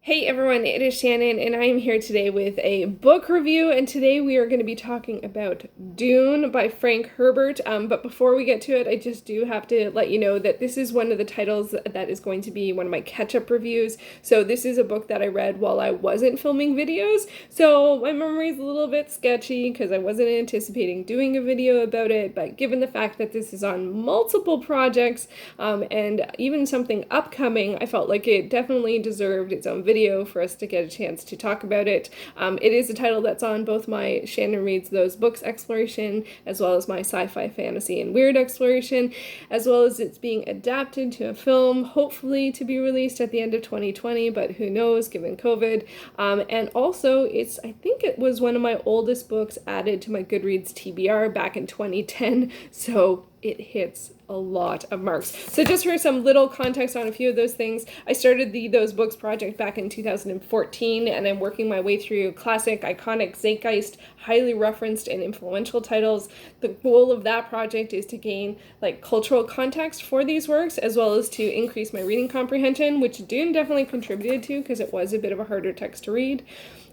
Hey everyone, it is Shannon, and I am here today with a book review, and today we are going to be talking about Dune by Frank Herbert. But before we get to it, I just do have to let you know that this is one of the titles that is going to be one of my catch-up reviews. So this is a book that I read while I wasn't filming videos, so my memory is a little bit sketchy because I wasn't anticipating doing a video about it, but given the fact that this is on multiple projects, and even something upcoming, I felt like it definitely deserved its own video for us to get a chance to talk about it. It is a title that's on both my Shannon Reads Those Books exploration, as well as my Sci-Fi Fantasy and Weird exploration, as well as it's being adapted to a film, hopefully to be released at the end of 2020, but who knows given COVID. And also, I think it was one of my oldest books added to my GoodReads TBR back in 2010, so it hits a lot of marks. So just for some little context on a few of those things, I started the Those Books project back in 2014, and I'm working my way through classic, iconic, zeitgeist, highly referenced and influential titles. The goal of that project is to gain cultural context for these works, as well as to increase my reading comprehension, which Dune definitely contributed to because it was a bit of a harder text to read.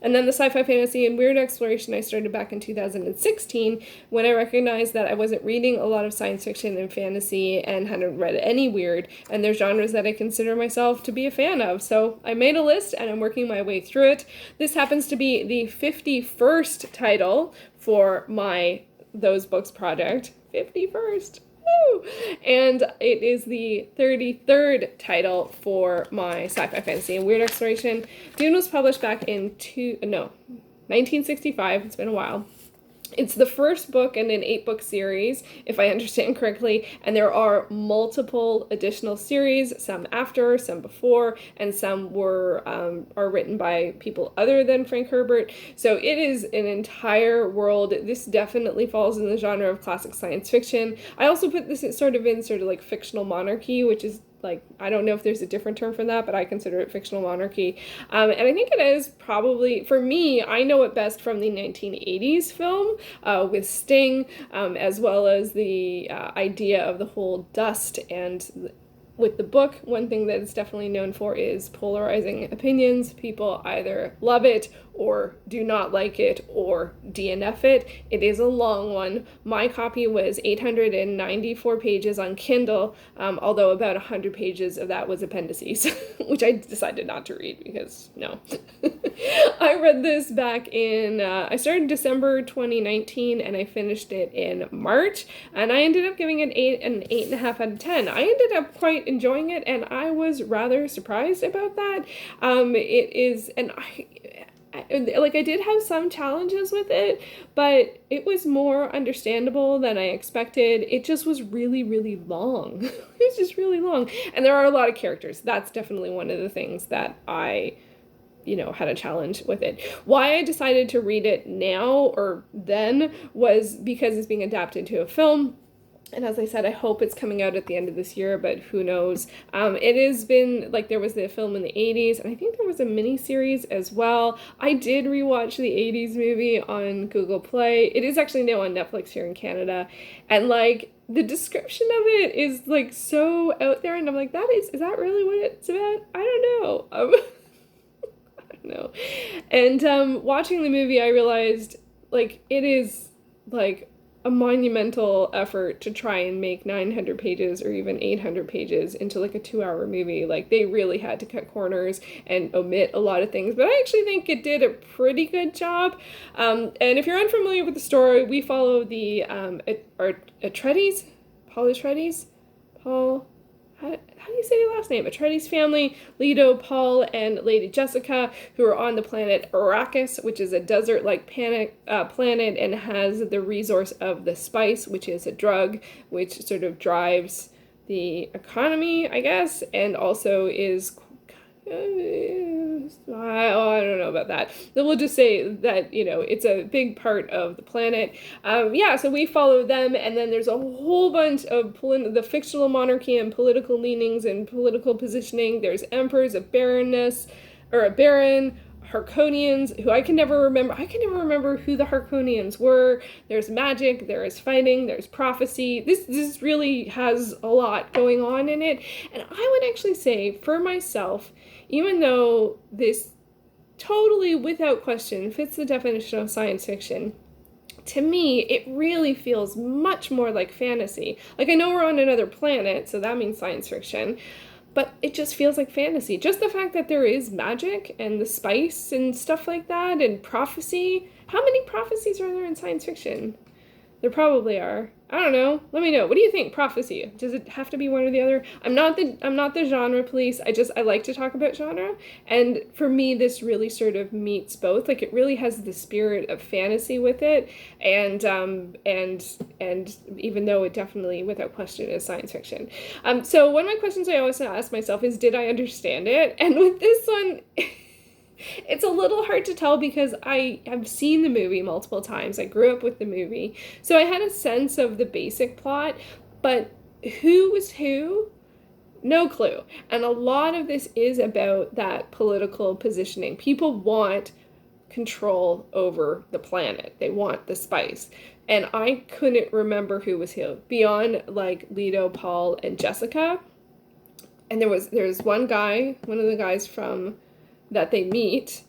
And then the Sci-Fi Fantasy and Weird exploration I started back in 2016 when I recognized that I wasn't reading a lot of science fiction and fantasy and hadn't read any weird, and they're genres that I consider myself to be a fan of. So I made a list and I'm working my way through it. This happens to be the 51st title for my Those Books project. 51st! And it is the 33rd title for my Sci-Fi Fantasy and Weird exploration. Dune was published back in 1965. It's been a while. It's the first book in an 8-book series, if I understand correctly, and there are multiple additional series, some after, some before, and some are written by people other than Frank Herbert. So it is an entire world. This definitely falls in the genre of classic science fiction. I also put this sort of like fictional monarchy, which is I don't know if there's a different term for that, but I consider it fictional monarchy. And I think it is probably, for me, I know it best from the 1980s film with Sting, as well as the idea of the whole dust. And with the book, one thing that it's definitely known for is polarizing opinions. People either love it or do not like it or DNF it. It is a long one. My copy was 894 pages on Kindle, although about 100 pages of that was appendices, which I decided not to read because, no. I read this back in, I started December 2019 and I finished it in March, and I ended up giving it an 8.5 out of 10. I ended up quite enjoying it, and I was rather surprised about that. It is, and I did have some challenges with it, but it was more understandable than I expected. It just was really, really long. It was just really long. And there are a lot of characters. That's definitely one of the things that I had a challenge with it. Why I decided to read it now or then was because it's being adapted to a film. And as I said, I hope it's coming out at the end of this year, but who knows. It has been, there was the film in the 80s, and I think there was a mini-series as well. I did rewatch the 80s movie on Google Play. It is actually now on Netflix here in Canada. And, the description of it is, so out there, and I'm like, is that really what it's about? I don't know. I don't know. And watching the movie, I realized, it is, a monumental effort to try and make 900 pages or even 800 pages into a 2-hour movie. They really had to cut corners and omit a lot of things, but I actually think it did a pretty good job. And if you're unfamiliar with the story, we follow the Atreides, Paul, how do you say your last name? Atreides family, Leto, Paul, and Lady Jessica, who are on the planet Arrakis, which is a desert-like planet and has the resource of the spice, which is a drug, which sort of drives the economy, I guess, and also is... I don't know about that. Then we'll just say that, it's a big part of the planet. So we follow them, and then there's a whole bunch of the fictional monarchy and political leanings and political positioning. There's emperors, a baron, Harkonians, who I can never remember. I can never remember who the Harkonians were. There's magic, there is fighting, there's prophecy. This really has a lot going on in it. And I would actually say, for myself, even though this totally, without question, fits the definition of science fiction, to me, it really feels much more like fantasy. Like, I know we're on another planet, so that means science fiction, but it just feels like fantasy. Just the fact that there is magic and the spice and stuff like that and prophecy. How many prophecies are there in science fiction? There probably are. I don't know. Let me know. What do you think? Prophecy. Does it have to be one or the other? I'm not the genre police. I like to talk about genre. And for me, this really sort of meets both. Like, it really has the spirit of fantasy with it. And even though it definitely, without question, is science fiction. So one of my questions I always ask myself is, did I understand it? And with this one, it's a little hard to tell because I have seen the movie multiple times. I grew up with the movie. So I had a sense of the basic plot, but who was who? No clue. And a lot of this is about that political positioning. People want control over the planet. They want the spice. And I couldn't remember who was who beyond like Leto, Paul, and Jessica. And there's one guy, one of the guys from that they meet,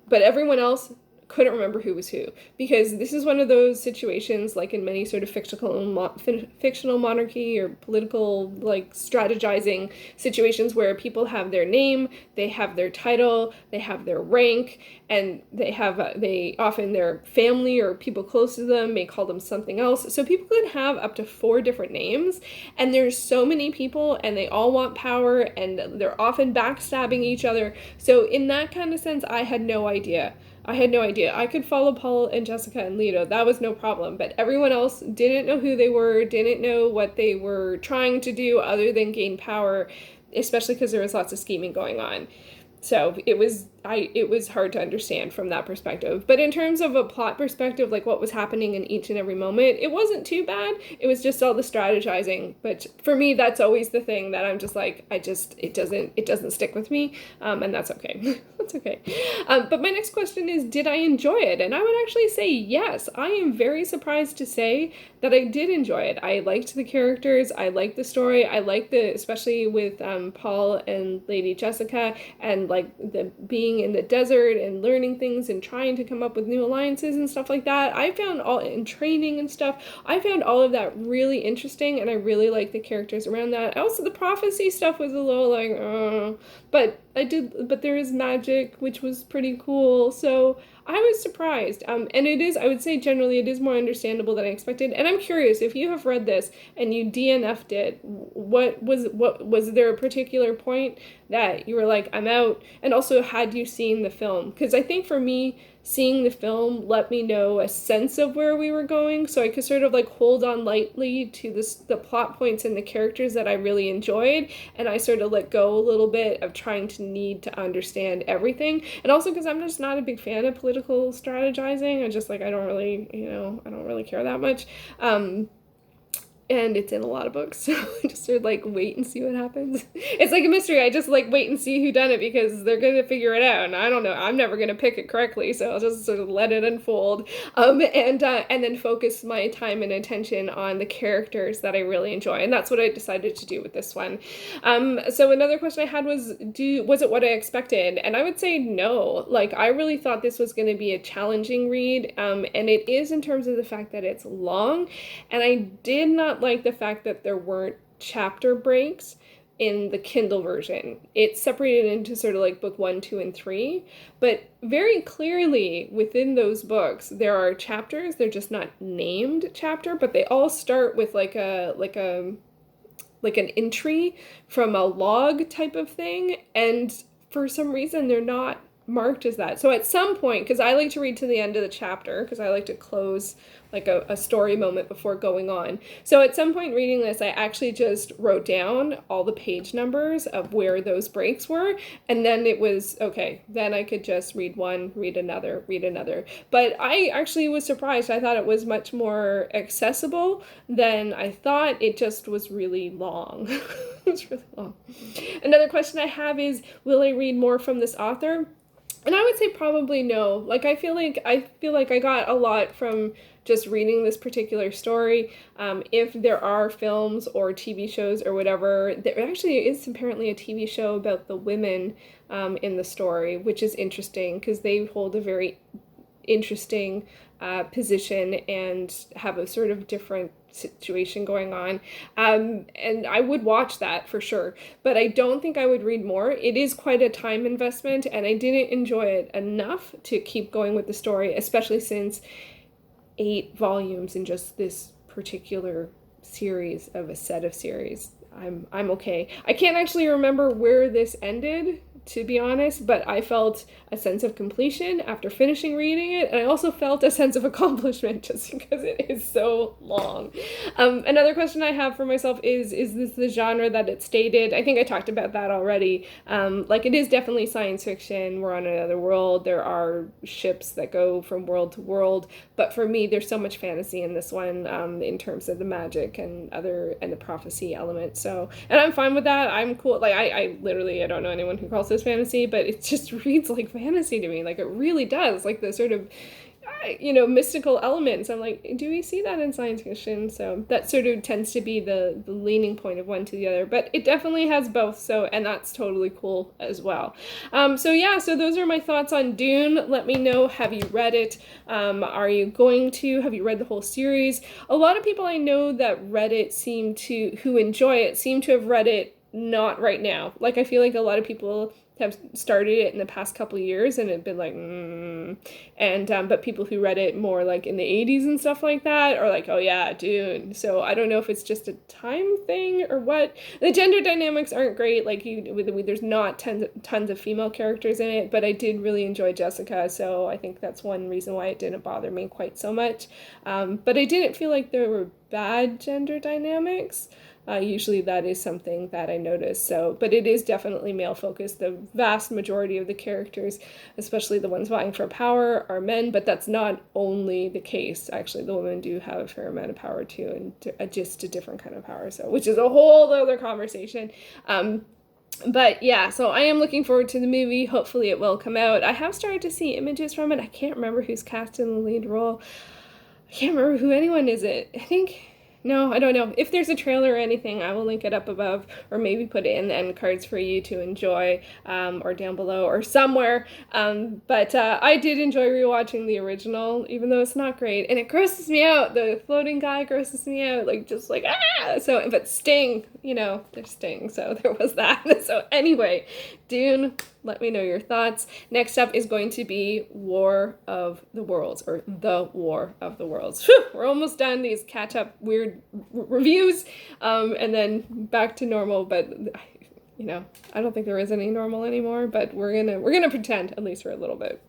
but everyone else couldn't remember who was who, because this is one of those situations, like in many sort of fictional monarchy or political like strategizing situations, where people have their name, they have their title, they have their rank, and they often their family or people close to them may call them something else. So people could have up to 4 different names, and there's so many people, and they all want power, and they're often backstabbing each other. So in that kind of sense, I had no idea. I could follow Paul and Jessica and Leto. That was no problem. But everyone else didn't know who they were, didn't know what they were trying to do other than gain power, especially because there was lots of scheming going on. So it was hard to understand from that perspective. But in terms of a plot perspective, like what was happening in each and every moment, it wasn't too bad. It was just all the strategizing. But for me, that's always the thing that I'm just like, it doesn't stick with me. And that's okay. That's okay. But my next question is, did I enjoy it? And I would actually say yes. I am very surprised to say that I did enjoy it. I liked the characters. I liked the story. I liked especially with Paul and Lady Jessica, and like the being in the desert and learning things and trying to come up with new alliances and stuff like that. I found in training and stuff, I found all of that really interesting, and I really liked the characters around that. Also, the prophecy stuff was a little like, but there is magic, which was pretty cool. So I was surprised. And I would say generally it is more understandable than I expected. And I'm curious, if you have read this and you DNF'd it, what was there a particular point that you were like, I'm out? And also, had you seen the film? Because I think for me, seeing the film let me know a sense of where we were going, so I could sort of like hold on lightly to the plot points and the characters that I really enjoyed, and I sort of let go a little bit of trying to need to understand everything. And also because I'm just not a big fan of political strategizing. I just like, I don't really care that much. And it's in a lot of books, so I just sort of like wait and see what happens. It's like a mystery. I just like wait and see who done it, because they're going to figure it out, and I don't know. I'm never going to pick it correctly, so I'll just sort of let it unfold, and then focus my time and attention on the characters that I really enjoy, and that's what I decided to do with this one. So another question I had was it what I expected? And I would say no. Like, I really thought this was going to be a challenging read, and it is in terms of the fact that it's long, and I did not like the fact that there weren't chapter breaks in the Kindle version. It's separated into sort of like book 1, 2, and 3, but very clearly within those books there are chapters. They're just not named chapter, but they all start with like an entry from a log type of thing, and for some reason they're not marked as that. So at some point, because I like to read to the end of the chapter, because I like to close like a story moment before going on. So at some point reading this, I actually just wrote down all the page numbers of where those breaks were, and then it was okay. Then I could just read one, read another. But I actually was surprised. I thought it was much more accessible than I thought. It just was really long. It was really long. Another question I have is, will I read more from this author? And I would say probably no. Like I feel like I got a lot from just reading this particular story. If there are films or TV shows or whatever, there actually is apparently a TV show about the women in the story, which is interesting because they hold a very interesting position and have a sort of different situation going on. And I would watch that for sure, but I don't think I would read more. It is quite a time investment, and I didn't enjoy it enough to keep going with the story, especially since 8 volumes in just this particular series of a set of series. I'm okay. I can't actually remember where this ended, to be honest, but I felt a sense of completion after finishing reading it, and I also felt a sense of accomplishment just because it is so long. Another question I have for myself is this the genre that it stated? I think I talked about that already. Like, it is definitely science fiction. We're on another world. There are ships that go from world to world, but for me, there's so much fantasy in this one, in terms of the magic and the prophecy element. So, and I'm fine with that. I'm cool. Like, I literally, I don't know anyone who calls this fantasy, but it just reads like fantasy to me. Like, it really does. Like, the sort of, mystical elements. I'm like, do we see that in science fiction? So that sort of tends to be the leaning point of one to the other, but it definitely has both. So, and that's totally cool as well. So those are my thoughts on Dune. Let me know, have you read it? Have you read the whole series? A lot of people I know that read it who enjoy it seem to have read it not right now. Like, I feel like a lot of people have started it in the past couple of years and have been like, and but people who read it more like in the 80s and stuff like that are like, oh yeah, Dune. So I don't know if it's just a time thing or what. The gender dynamics aren't great. Like, there's not tons of female characters in it, but I did really enjoy Jessica, so I think that's one reason why it didn't bother me quite so much. But I didn't feel like there were bad gender dynamics. Usually that is something that I notice. So, but it is definitely male focused. The vast majority of the characters, especially the ones vying for power, are men, but that's not only the case. Actually, the women do have a fair amount of power too, and just a different kind of power. So, which is a whole other conversation. But yeah, so I am looking forward to the movie. Hopefully it will come out. I have started to see images from it. I can't remember who's cast in the lead role. I can't remember who anyone is it. No, I don't know. If there's a trailer or anything, I will link it up above, or maybe put it in the end cards for you to enjoy, or down below or somewhere. But I did enjoy rewatching the original, even though it's not great. And it grosses me out. The floating guy grosses me out. Just like, ah! So, but Sting, there's Sting. So there was that. So anyway, Dune, let me know your thoughts. Next up is going to be War of the Worlds, or The War of the Worlds. Whew, we're almost done. These catch-up weird reviews, and then back to normal. But I don't think there is any normal anymore. But we're gonna pretend, at least for a little bit.